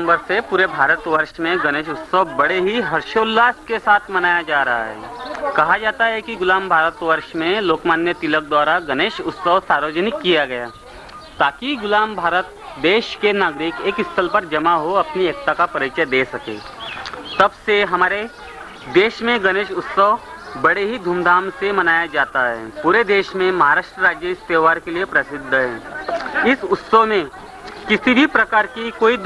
सितंबर से पूरे भारतवर्ष में गणेश उत्सव बड़े ही हर्षोल्लास के साथ मनाया जा रहा है। कहा जाता है कि गुलाम भारतवर्ष में लोकमान्य तिलक द्वारा गणेश उत्सव सार्वजनिक किया गया ताकि गुलाम भारत देश के नागरिक एक स्थल पर जमा हो अपनी एकता का परिचय दे सके। तब से हमारे देश में गणेश उत्सव बड़े ही धूमधाम से मनाया जाता है। पूरे देश में महाराष्ट्र राज्य इस त्योहार के लिए प्रसिद्ध है। इस उत्सव में किसी भी प्रकार की कोई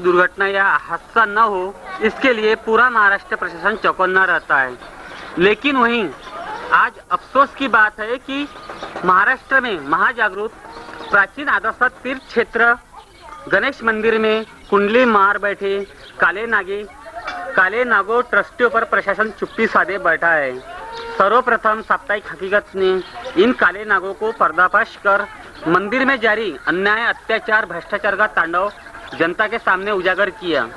दुर्घटना या हादसा न हो, इसके लिए पूरा महाराष्ट्र प्रशासन चौकन्ना रहता है। लेकिन वहीं आज अफसोस की बात है कि महाराष्ट्र में महाजागृत प्राचीन आदर्श तीर्थ क्षेत्र गणेश मंदिर में कुंडली मार बैठे काले नागो ट्रस्टियों पर प्रशासन चुप्पी साधे बैठा है। सर्वप्रथम साप्ताहिक हकीकत ने इन काले नागों को पर्दाफाश कर मंदिर में जारी अन्याय, अत्याचार, भ्रष्टाचार का तांडव जनता के सामने उजागर किया।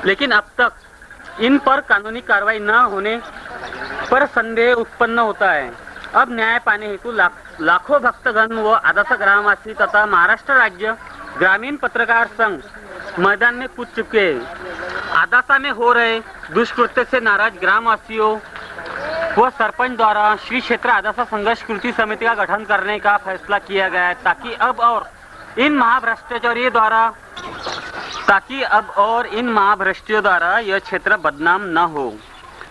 लेकिन अब तक इन पर कानूनी कार्रवाई न होने पर संदेह उत्पन्न होता है। अब न्याय पाने हेतु लाखों भक्तगण व आदर्श ग्रामवासी तथा महाराष्ट्र राज्य ग्रामीण पत्रकार संघ मैदान में कूद चुके हैं। आदासा में हो रहे दुष्कृत्य से नाराज ग्रामवासियों व सरपंच द्वारा श्री क्षेत्र आदासा संघर्ष कृति समिति का गठन करने का फैसला किया गया है ताकि अब और इन महाभ्रष्टियों द्वारा यह क्षेत्र बदनाम न हो।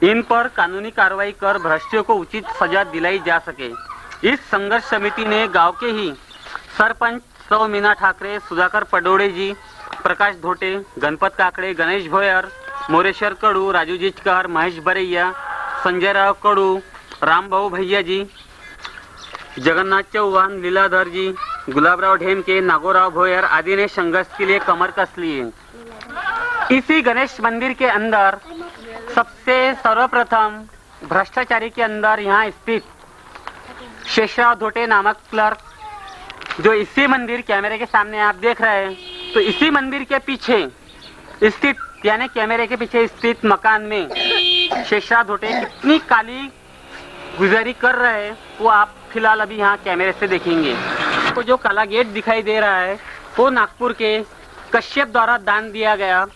इन पर कानूनी कार्रवाई कर भ्रष्टियों को उचित सजा दिलाई जा सके। इस संघर्ष समिति ने गांव के ही सरपंच सौ मीना ठाकरे, सुधाकर पडोळे जी, प्रकाश धोटे, गणपत काकडे, गणेश भोयर, मोरेश्वर कडू, राजू जिचकर, महेश बरैया, संजयराव कडू, रामभाऊ भैया जी, जगन्नाथ चौहान, लीलाधर जी, गुलाबराव ढेमके, नागोराव भोयर आदि ने संघर्ष के लिए कमर कस ली है। इसी गणेश मंदिर के अंदर सबसे सर्वप्रथम भ्रष्टाचारी के अंदर यहाँ स्थित शेषराव धोटे नामक क्लर्क, जो इसी मंदिर कैमरे के सामने आप देख रहे हैं, तो इसी मंदिर के पीछे स्थित यानी कैमरे के पीछे स्थित मकान में शेषराव धोटे कितनी काली गुजारी कर रहे हैं वो आप फिलहाल अभी यहाँ कैमरे से देखेंगे। तो जो काला गेट दिखाई दे रहा है वो नागपुर के कश्यप द्वारा दान दिया गया।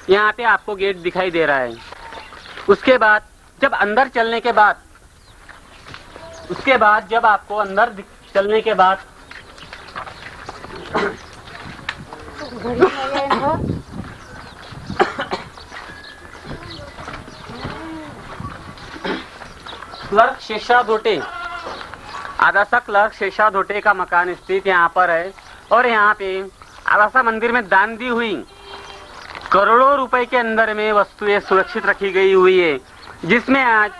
यहाँ पे आपको गेट दिखाई दे रहा है। उसके बाद जब अंदर चलने के बाद क्लर्क शेषराव धोटे, आदासा क्लर्क शेषराव धोटे का मकान स्थित यहाँ पर है और यहाँ पे आदासा मंदिर में दान दी हुई करोड़ों रुपए के अंदर में वस्तुएं सुरक्षित रखी गई हुई है, जिसमें आज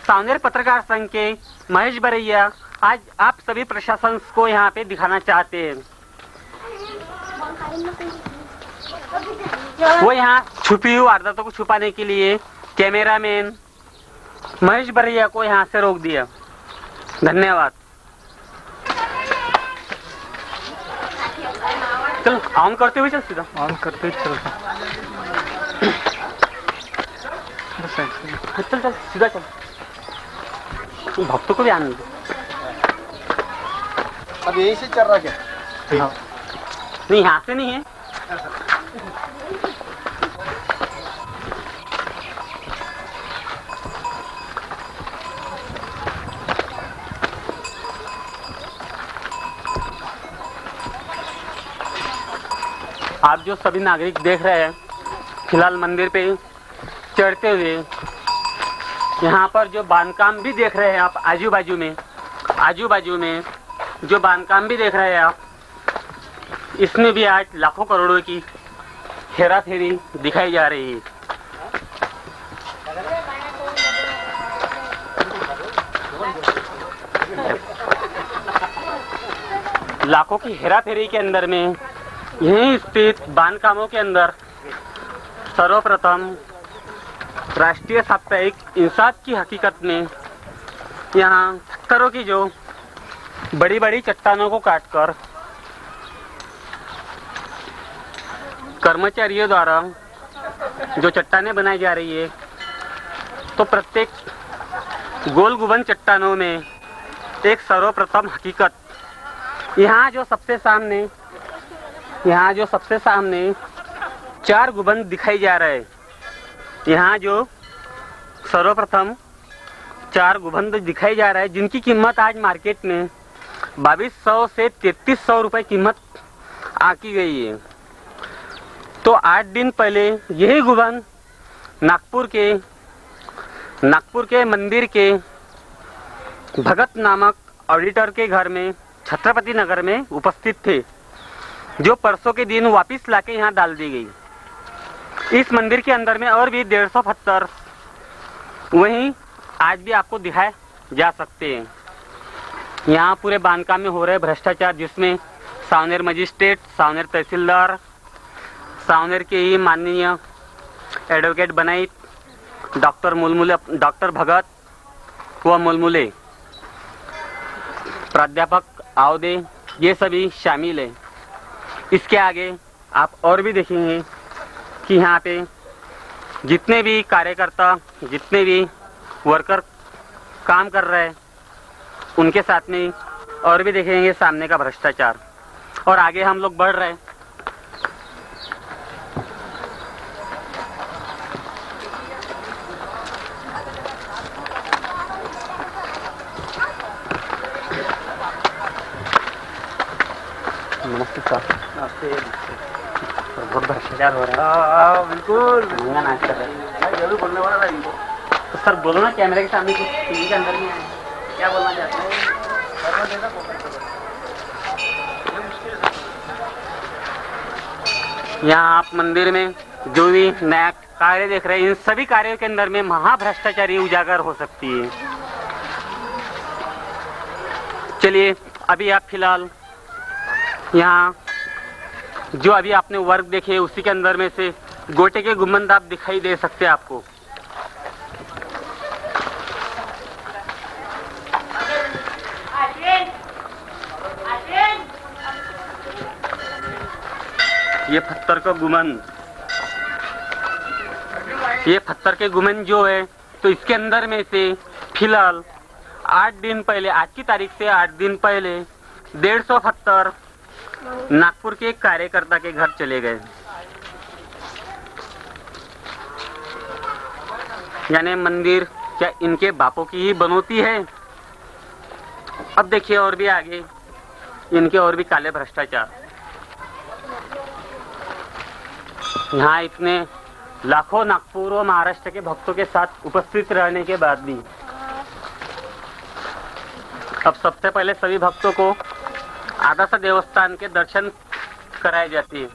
सावनेर पत्रकार संघ के महेश बरैया आज आप सभी प्रशासन को यहाँ पे दिखाना चाहते हैं। वो यहाँ छुपी हुई वारदातों को छुपाने के लिए कैमरामैन महेश बरैया को यहाँ से रोक दिया। धन्यवाद। चल ऑन करते हुए चल, सीधा ऑन करते हुए चल, चल चल सीधा चल, भक्तों को भी आने दो। अब यही से चल रहा क्या? हाँ। नहीं, यहाँ से नहीं है। आप जो सभी नागरिक देख रहे हैं फिलहाल मंदिर पे चढ़ते हुए, यहाँ पर जो बांधकाम भी देख रहे हैं आप, आजू बाजू में जो बांधकाम भी देख रहे हैं आप, इसमें भी आज लाखों करोड़ों की हेराफेरी दिखाई जा रही है। लाखों की हेराफेरी के अंदर में यहीं स्थित बांधकामों के अंदर सर्वप्रथम राष्ट्रीय साप्ताहिक इंसाफ की हकीकत में यहाँ पत्थरों की जो बड़ी बड़ी चट्टानों को काटकर कर्मचारियों द्वारा जो चट्टानें बनाई जा रही है, तो प्रत्येक गोल गुबन चट्टानों में एक सर्वप्रथम हकीकत, यहाँ जो सबसे सामने यहाँ जो सबसे सामने 4 गुंबद दिखाई जा रहे हैं। यहाँ जो सर्वप्रथम 4 गुंबद दिखाई जा रहा है, जिनकी कीमत आज मार्केट में 2200 से 3300 रुपए कीमत आकी गई है। तो 8 दिन पहले यही गुंबद नागपुर के मंदिर के भगत नामक ऑडिटर के घर में छत्रपति नगर में उपस्थित थे, जो परसों के दिन वापस लाके यहाँ डाल दी गई। इस मंदिर के अंदर में और भी 150 पत्थर वहीं आज भी आपको दिखाए जा सकते हैं। यहाँ पूरे बांधकाम में हो रहे भ्रष्टाचार, जिसमें सावनेर मजिस्ट्रेट, सावनेर तहसीलदार, सावनेर के ही माननीय एडवोकेट बनाई डॉक्टर भगत व मुलमुले प्राध्यापक आवदे, ये सभी शामिल है। इसके आगे आप और भी देखेंगे कि यहाँ पे जितने भी कार्यकर्ता, जितने भी वर्कर काम कर रहे हैं, उनके साथ में और भी देखेंगे सामने का भ्रष्टाचार। और आगे हम लोग बढ़ रहे हैं। नमस्ते सर। नमस्ते। बहुत भ्रष्टाचार हो रहा है। बिल्कुल महंगा नाच कर रहे हैं। जरूर बोलने वाला था इनको। तो सर बोलो ना, कैमरे के सामने कुछ टीवी के अंदर नहीं है, क्या बोलना चाहते हैं? यहाँ आप मंदिर में जो भी नया कार्य देख रहे हैं, इन सभी कार्यों के अंदर में महाभ्रष्टाचारी उजागर हो सकती है। चलिए, अभी आप फिलहाल यहाँ जो अभी आपने वर्क देखे, उसी के अंदर में से गोटे के गुंबद आप दिखाई दे सकते हैं आपको। ये पत्थर का गुंबद, ये पत्थर के गुंबद जो है, तो इसके अंदर में से फिलहाल 8 दिन पहले, आज की तारीख से 8 दिन पहले 150 पत्थर नागपुर के एक कार्यकर्ता के घर चले गए। यानी मंदिर क्या इनके बापों की ही बनोती है? अब देखिए और भी आगे इनके और भी काले भ्रष्टाचार। यहाँ इतने लाखों नागपुर और महाराष्ट्र के भक्तों के साथ उपस्थित रहने के बाद भी अब सबसे पहले सभी भक्तों को आदासा देवस्थान के दर्शन कराए जाते हैं।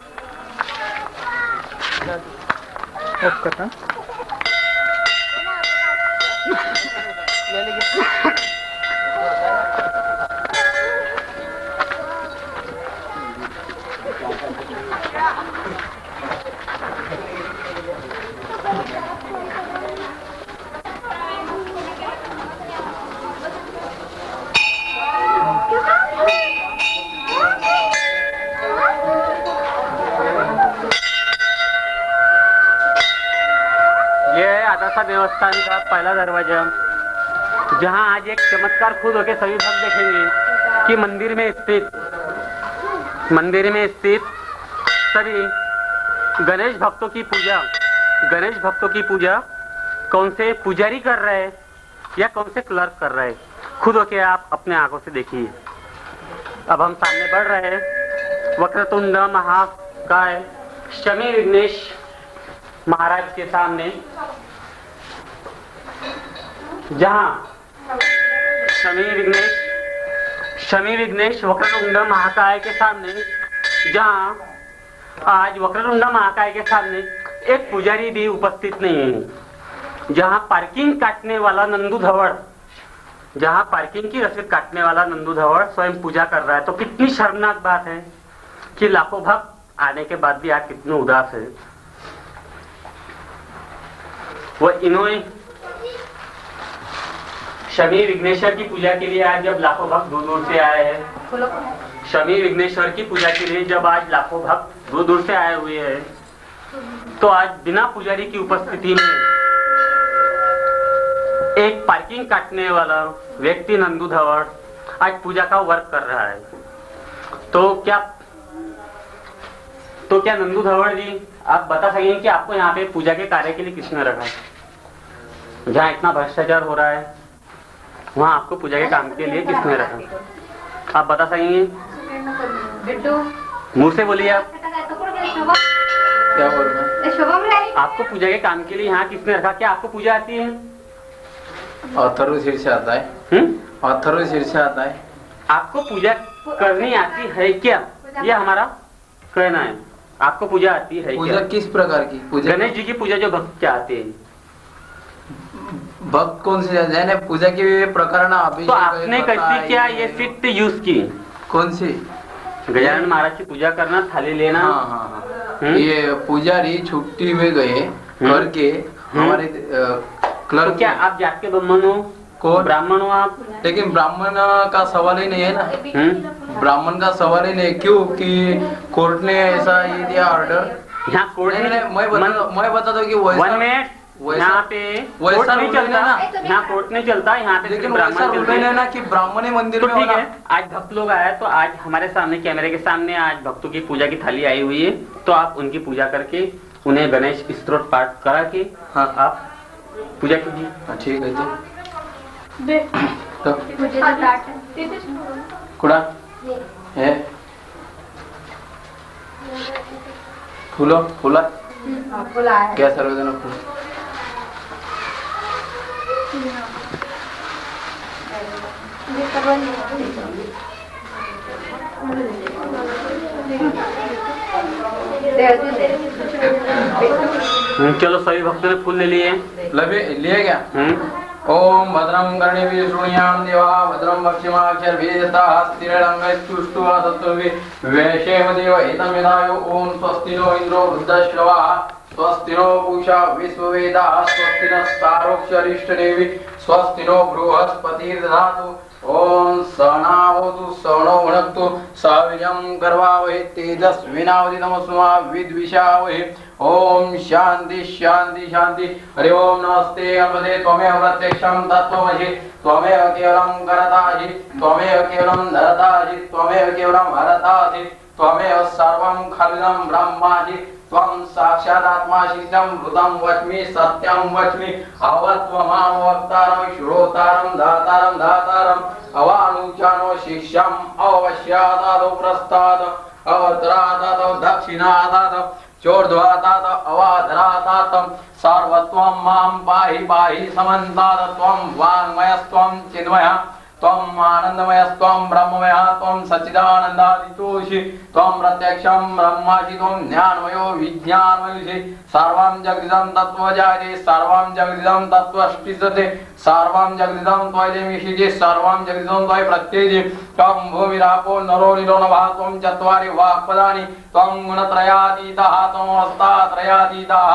आदासा देवस्थान का पहला दरवाजा, जहां आज एक चमत्कार खुद होके सभी भक्त देखेंगे कि मंदिर में स्थित सभी गणेश भक्तों की पूजा कौन से पुजारी कर रहे हैं या कौन से क्लर्क कर रहे हैं, खुद होके आप अपने आंखों से देखिए। अब हम सामने बढ़ रहे हैं वक्रतुंड महाकाय शमी विघ्नेश महाराज के सामने, जहां शमी विघ्नेश वक्रतुंड महाकाय के सामने, जहां आज वक्रतुंड महाकाय के सामने एक पुजारी भी उपस्थित नहीं है। जहां पार्किंग काटने वाला नंदू धवड़, जहां पार्किंग की रसीद काटने वाला नंदू धवड़ स्वयं पूजा कर रहा है। तो कितनी शर्मनाक बात है कि लाखों भक्त आने के बाद भी आज कितने उदास है। वो इन्होंने शमी विघ्नेश्वर की पूजा के लिए आज जब लाखों भक्त दूर दूर से आए हैं, शमी विघ्नेश्वर की पूजा के लिए जब आज लाखों भक्त दूर दूर से आए हुए हैं, तो आज बिना पुजारी की उपस्थिति में एक पार्किंग काटने वाला व्यक्ति नंदू धवड़ आज पूजा का वर्क कर रहा है। तो क्या तो क्या नंदू धवड़ जी आप बता सकेंगे कि आपको यहाँ पे पूजा के कार्य के लिए किसने रखा है? जहाँ इतना भ्रष्टाचार हो रहा है वहाँ आपको पूजा के काम के लिए किसने रखा? आप बता सकेंगे? मुंह से बोलिए आप। क्या बोल रहे हैं? आपको पूजा के काम के लिए यहाँ किसने रखा? क्या आपको पूजा आती है? अथर्व शीर से आता है। अथर्व शीर से आता है। आपको पूजा करनी आती है क्या? ये हमारा कहना है। आपको पूजा आती है पूजा क्या? किस प्रकार की पूजा? गणेश जी की पूजा जो भक्त क्या आते हैं। भक्त कौन से जाने पूजा के प्रकार ना अभी तो आपने कैसी क्या ये सिद्ध यूज की? कौन सी? गजानन महाराज की पूजा करना, थाली लेना। हाँ हाँ। ये पुजारी छुट्टी में गए करके हमारे क्लर्क। तो क्या आप जात के ब्राह्मण हो? कौन? ब्राह्मण हो आप? लेकिन ब्राह्मण का सवाल ही नहीं है ना। ब्राह्मण का सवाल ही नहीं। क्यों कि कोर्ट ने ऐसा ये दिया ऑर्डर। यहाँ कोर्ट मैं बता दो कि वन मिनट यहाँ पे कोर्ट नहीं चलता ना। यहाँ कोर्ट नहीं चलता, यहाँ पे लेकिन वैसा रूल है ना कि ब्राह्मण मंदिर में। ठीक है, आज भक्त लोग आए तो आज हमारे सामने कैमरे के सामने आज भक्तों की पूजा की थाली आई हुई है, तो आप उनकी पूजा करके उन्हें गणेश स्तोत्र पाठ करा के हाँ आप पूजा कीजिए। ठीक है। तो कुड़ा है फूलो फूला क्या सर्वजन फूल चलो सभी भक्तों ने फूल ले लिए। लिए क्या? ओम भद्रं कर्णेभिः शृणुयाम देवा भद्रं वक्ष्यमाक्षरभिर्यथाः स्थिरैरङ्गैस्तुष्ट्वा तत्त्ववेशेम देव एतं विधाय। ओम स्वस्ति नो इन्द्रो वृद्धश्रवाः स्वस्ति नो पूषा विश्ववेदाः स्वस्ति नस्तारोक्षरिष्टदेवी स्वस्ति नो बृहस्पतिर्दधातु। ओम सहनावतु सहनो भुनक्तु सवीर्यं करवावहै तेजस्विनावधीतमस्तु मा विद्विषावहै। ओम शांति शांति शांति। हरि ओम नमस्ते गणपते त्वमेव प्रत्यक्षं तत्त्वमसि त्वमेव केवलं करतासि त्वमेव केवलं धरतासि त्वमेव केवलं हरतासि त्वमेव सर्वं खलिलं ब्रह्मासि त्वं साक्षादात्मासि मृतं वच्मि सत्यं वच्मि अवत्वमां वक्तारं श्रोतारं दातारं दातारं अवानुचानो शिष्यम् अवश्यादादौ प्रस्ताद अवत्रादादौ दक्षिणादादौ चोर्ध्वादाद अवाधरादातं सर्वत्वं मां पाहि पाहि समन्ताद। त्वं वाङ्मयस्त्वं चिन्मयः त्वं आनन्दमयस्त्वं ब्रह्ममयः त्वं सच्चिदानन्दादितोषि त्वं प्रत्यक्षं ब्रह्मासि त्वं ज्ञानमयो विज्ञानमयोषि सर्वं जगदिदं तत्त्वजायते सर्वं जगदिदं तत्त्वष्टिसते सर्वं जगदिदं त्वयमिषिते सर्वं जगदिदं त्वयि प्रत्ययते। त्वं भूमिरापो नरो निरो नभः त्वं चत्वारि वाक्पदानि त्वं गुणत्रयातीतः त्वं अवस्थात्रयातीतः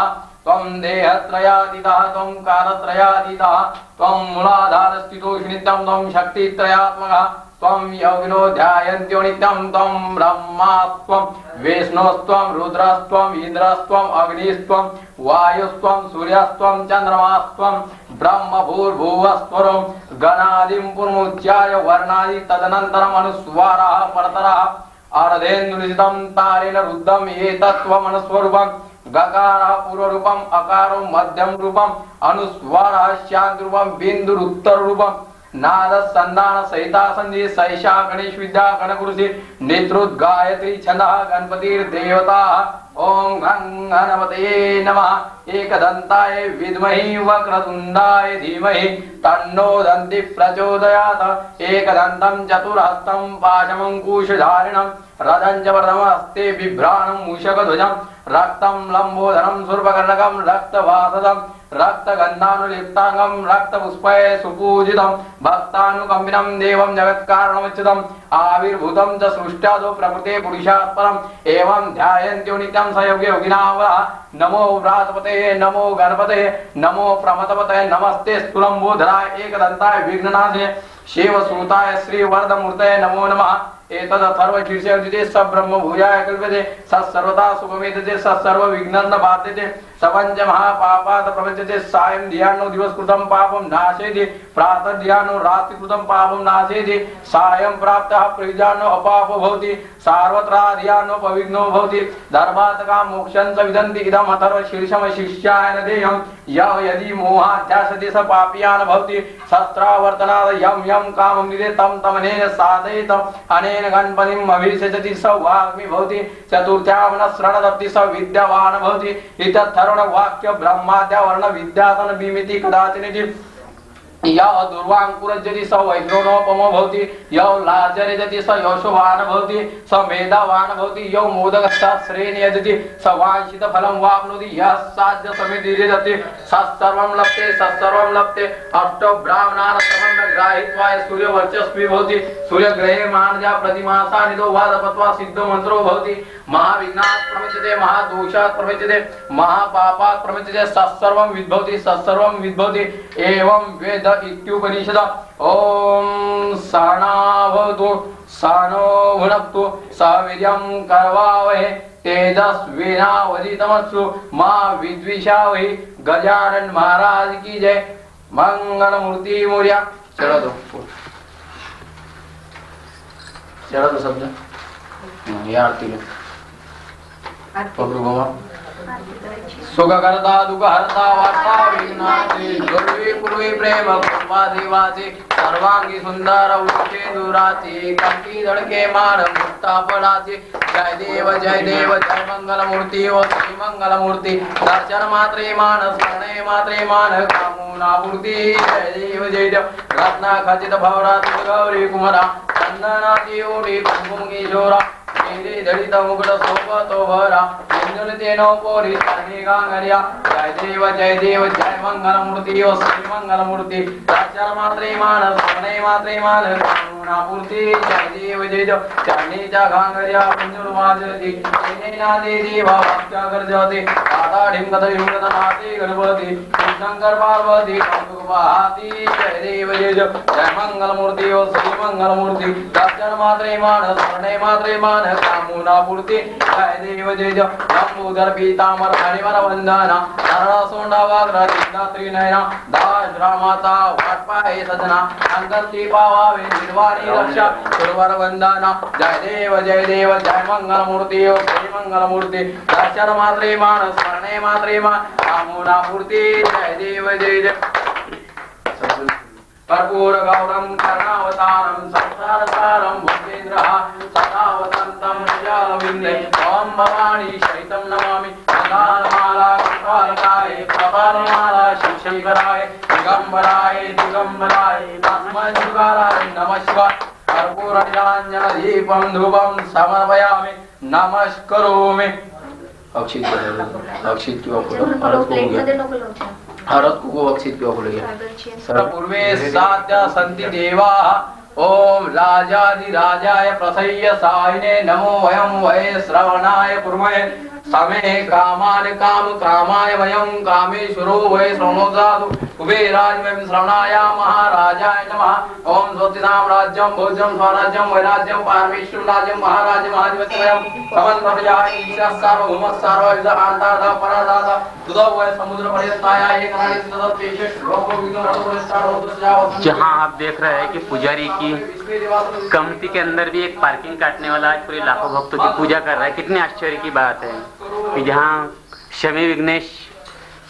त्वं देहत्रयातीतः त्वं कालत्रयातीतः त्वं मूलाधारस्थितोषि नित्यं त्वं शक्तित्रयात्मकः त्वं योगिनो ध्यायन्त्यो नित्यं त्वं ब्रह्मा त्वं विष्णुस्त्वं रुद्रस्त्वं इन्द्रस्त्वं अग्निस्त्वं वायुस्त्वं सूर्यस्त्वं चन्द्रमास्त्वं ब्रह्म भूर्भुवस्वरं गणादिं पुनमुच्चार्य वर्णादि तदनन्तरम् अनुस्वारः परतरः अर्धेन्दुलितं तारेण रुद्धं एतत्त्वमनुस्वरूपं गकारः पूर्वरूपम् अकारो मध्यम रूपम् अनुस्वारः शान्त रूपं बिन्दुरुत्तर रूपं नाद संधान सहिता संधि सैषा गणेश विद्या गणगुरुषि नेत्रोद गायत्री छंदः गणपतिर्देवता। ओम गं गणपतये नमः। एकदन्ताय विद्महे वक्रतुण्डाय धीमहि तन्नो दन्ति प्रचोदयात्। एकदन्तं चतुर्हस्तं पाशमङ्कुशधारिणं रथं च वरदमस्ते बिभ्राणं मूषकध्वजं रक्तं लम्बोदरं शूर्पकर्णकं रक्तवासदं रक्तगन्धानुलिप्तांगं रक्तपुष्पैः सुपूजितं भक्तानुकम्पिनं देवं जगत्कारणमुच्यतम् आविर्भूतं च सृष्टादो प्रकृते पुरुषात् परम् एवं ध्यायन्त्यो नित्यं स योगी योगिनाः। नमो व्रातपते नमो गणपते नमो प्रमथपते नमस्ते स्थूलम्बोधराय एकदन्ताय विघ्ननाशने शिवसूताय श्रीवरदमूर्तये नमो नमः। एतदथर्व शीर्षे स ब्रह्म भूयाय कल्पते स सर्वदा सुखमेतते स सर्व विघ्नं न बाध्यते स पंच महापापात् प्रपञ्चते सायं ध्यानो दिवसकृतं पापं नाशयति प्रातः ध्यानो रात्रिकृतं पापं नाशयति सायं प्राप्तः प्रयुज्यानो अपापो भवति सार्वत्रा ध्यानो पविघ्नो भवति धर्मात्का मोक्षं च विदन्ति इदम् अथर्व शीर्षं शिष्याय न देयं यदि मोहाध्यासति स पापीयान् भवति शस्त्रावर्तनात् यं यं कामं निदे तं तमनेन साधयेत अनेन गणपतिम् अभिषेचति स वाग्मी भवति चतुर्थ्यां शरणदप्ति स विद्यावान् भवति इतत्थर्वण वाक्य ब्रह्माद्या वर्ण विद्यातन विमिति कदाचिनिति यः दुर्वाङ्कुरजति स वैद्रोणोपमो भवति यः लाजरजति स यशोवान् भवति स मेधावान् भवति यः मोदकश्रेणी यजति स वाञ्छितफलं वाप्नोति यः साध्य समितिर्यजति सत्सर्वं लप्ते अष्टौ ब्राह्मणान् समन्वयग्राहीत्वा सूर्यवर्चस्वी भवति सूर्यग्रहे मानजा प्रतिमासा निदो वादपत्वा सिद्धो मन्त्रो भवति महाविघ्नात् प्रमुच्यते महादोषात् प्रमुच्यते महापापात् प्रमुच्यते सत्सर्वं विद्भवति सत्सर्वं विद्भवति एवं वेद इत्युपनिषद ओम सहनावतु सहनो भुनक्तु सवीर्यं करवावहै तेजस्विनावधीतमस्तु मा विद्विषावहै गजानन महाराज की जय मंगल मूर्ति मोरया चलो तो शब्द ये आरती लो पकड़ो बाबा सुखकर्ता दुःखहर्ता वार्ता विघ्नाति दुर्वी पूर्वी प्रेम कृपादिवासी सर्वांगी सुंदर उच्चे दुराची कंठी धड़के मान मुक्ता पड़ाची जय देव जय मंगल मूर्ति ओ श्री मंगल मूर्ति दर्शन मात्रे मान स्मरणे मात्रे मान कामना पूर्ति जय देव रत्ना खचित भवरा गौरी कुमारा चंदनाची ओढ़ी कुमकुम किशोरा दलित मुकुट शोभतो भरा तेनो पोरी चरणी गांगरिया जय देव जय मंगल मूर्ति ओ श्री मंगल मूर्ति दर्शन मात्रे मान स्मरणे मात्रे मान करुणा पूर्ति जय देव चरणी चा गांगरिया पुंजुर वाजति तेना देवी भक्त्या गर्जति दादा ढिम गतनाति गणपति शंकर पार्वती कंकुवाहाति जय देव जय मंगल मूर्ति ओ श्री मंगल मूर्ति दर्शन मात्रे मान स्मरणे मात्रे मान कामना पूर्ति जय देव लंबोदर पीतांबर हरिवर वंदना सरला सोंडा वाग्र तीन नयना दास रामाता वाटपाए सजना अंगति पावावे निर्वाणी रक्षा सुरवर वंदना जय देव जय मंगल मूर्ति ओ श्री मंगल मूर्ति दर्शन मात्रे मान स्मरणे मात्रे मान कामना पूर्ति जय देव कर्पूर गौरम कर्णावतारम संसारसारम भूतेन्द्रः सदा वसन्तं प्रजालविन्दे ओम भवानी शैतं नमामि मंगलमाला कपालकाय कपालमाला शिवशंकराय दिगंबराय तस्मैजुगाराय नमः शिवाय कर्पूर निरांजन दीपं धूपं समर्पयामि नमस्करोमि अक्षित हरत को अक्षित क्यों बोल गया सर्वपूर्वे साध्या संति देवाः ओम राजाधिराजाय प्रसह्य साहिने नमो वयं वै श्रवणाय कुर्महे समे कामान् काम कामाय वयं कामेश्वरो वै श्रवणोदातु कुबेराज वयं श्रवणाय महाराजाय नमः ओम ज्योतिषां राज्यं भोज्यं स्वराज्यं वैराज्यं पारमेश्वर राज्यं महाराज महाधिपति वयं समन्त प्रजाय ईशः सार्वभौमः सर्वविद्यान्तादा परादाता तुदो वै समुद्र पर्यंताय एकनानि तदपेश श्लोको विघ्नहरो। जहां आप देख रहे हैं कि पुजारी की कमती के अंदर भी एक पार्किंग काटने वाला आज पूरे लाखों भक्तों की पूजा कर रहा है। कितने आश्चर्य की बात है कि जहाँ शमी विघ्नेश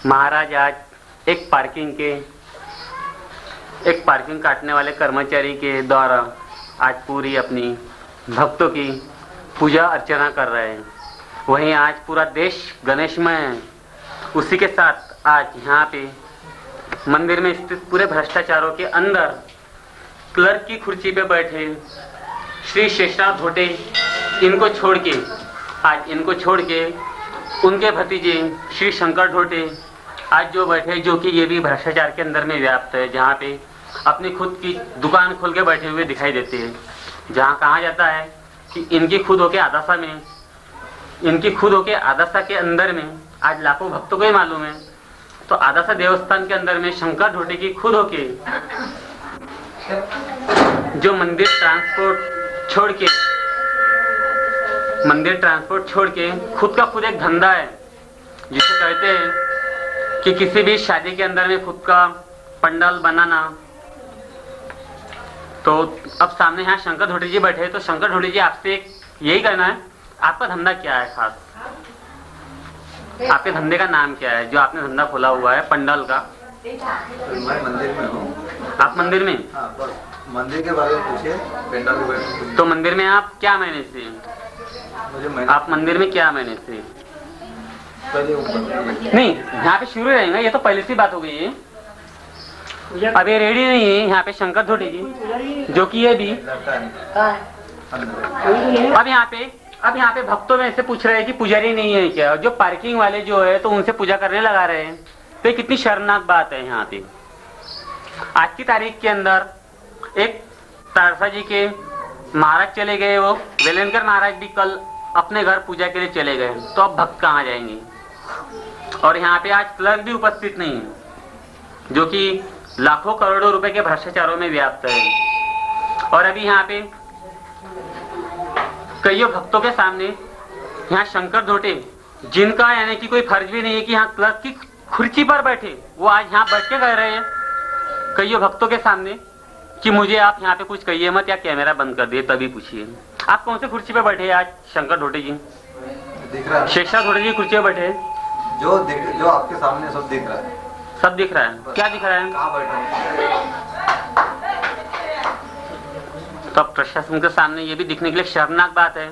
महाराज आज एक पार्किंग काटने वाले कर्मचारी के द्वारा आज पूरी अपनी भक्तों की पूजा अर्चना कर रहे हैं। वहीं आज पूरा देश गणेशमय है। उसी के साथ आज यहाँ पे मंदिर में स्थित पूरे भ्रष्टाचारों के अंदर क्लर्क की कुर्सी पे बैठे श्री शेषनाथ धोटे इनको छोड़ के उनके भतीजे श्री शंकर ढोटे आज जो बैठे, जो कि ये भी भ्रष्टाचार के अंदर में व्याप्त है, जहाँ पे अपनी खुद की दुकान खोल के बैठे हुए दिखाई देते हैं। जहाँ कहा जाता है कि इनकी खुद होके आदासा के अंदर में आज लाखों भक्तों को ही मालूम है, तो आदासा देवस्थान के अंदर में शंकर ढोटे की खुद होके जो मंदिर ट्रांसपोर्ट छोड़ के मंदिर ट्रांसपोर्ट छोड़ के खुद का खुद एक धंधा है, जिसे कहते हैं कि किसी भी शादी के अंदर में खुद का पंडाल बनाना। तो अब सामने यहाँ शंकर ढोटी जी बैठे, तो शंकर ढोटी जी आपसे यही कहना है, आपका धंधा क्या है खास? आपके धंधे का नाम क्या है जो आपने धंधा खोला हुआ है पंडाल का? मैं मंदिर में हूँ। आप मंदिर में? हाँ, बस मंदिर के बारे में पूछिए, पंडाल के बारे में पूछिए। तो मंदिर में आप क्या महीने से? मुझे आप मंदिर में क्या महीने से? पहले ऊपर नहीं, यहाँ पे शुरू रहेगा, ये तो पहले से बात हो गई है। अब ये रेडी नहीं है यहाँ पे शंकर ढोटी जी, जो कि ये भी अब यहाँ पे भक्तों में से पूछ रहे हैं कि पुजारी नहीं है क्या? जो पार्किंग वाले जो है तो उनसे पूजा करने लगा रहे हैं। तो ये कितनी शर्मनाक बात है। यहाँ पे आज की तारीख के अंदर एक तारसा जी के महाराज चले गए, वो वेलेनकर महाराज भी कल अपने घर पूजा के लिए चले गए, तो अब भक्त कहाँ जाएंगे? और यहाँ पे आज क्लर्क भी उपस्थित नहीं है, जो कि लाखों करोड़ों रुपए के भ्रष्टाचारों में व्याप्त है। और अभी यहाँ पे कईयों भक्तों के सामने यहाँ शंकर ढोटे, जिनका यानी कि कोई फर्ज भी नहीं है कि यहाँ क्लर्क की कुर्सी पर बैठे, वो आज यहाँ बैठ के कह रहे हैं कईयों भक्तों के सामने कि मुझे आप यहाँ पे कुछ कहिए मत या कैमरा बंद कर दिए तभी पूछिए। आप कौन से कुर्सी पे बैठे हैं आज शंकर ढोटे जी? दिख रहा है, शेषा ढोटे जी कुर्सी पे बैठे हैं। जो आपके सामने सब दिख रहा है। सब दिख रहा है? क्या दिख रहा है? कहाँ बैठा हूँ? तो अब प्रशासन के सामने ये भी दिखने के लिए शर्मनाक बात है